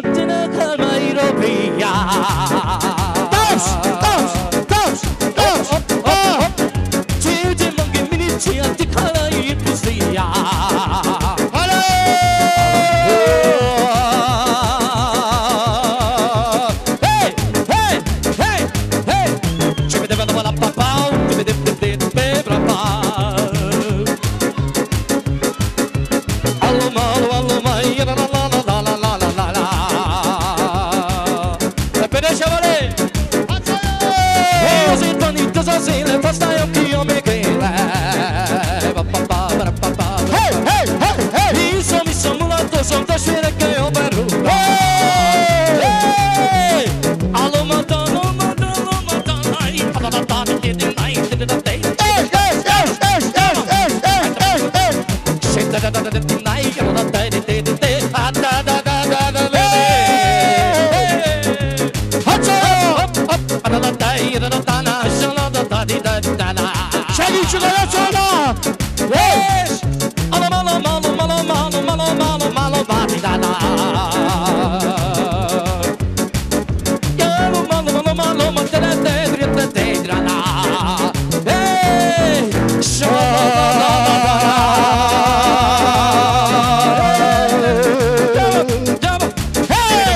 mattina calma via. Ci ti mangi minici a ti cala il pusia. Hey, hey, hey, hey. Ci vedevano la papà, ti vedete brava. Allo malo, mai, la la la la la la la la. E per Chevrolet. Così bonito, così le pastai occhi io mi chele. Hey, hey, hey, hey. Mi sono mulato, sono da scire che ho perduto. Hey, allo madonna, ai, Şerici Galatasaray'da. Yes. Malo batidana. Yalo malo tedrana. Hey. Hey.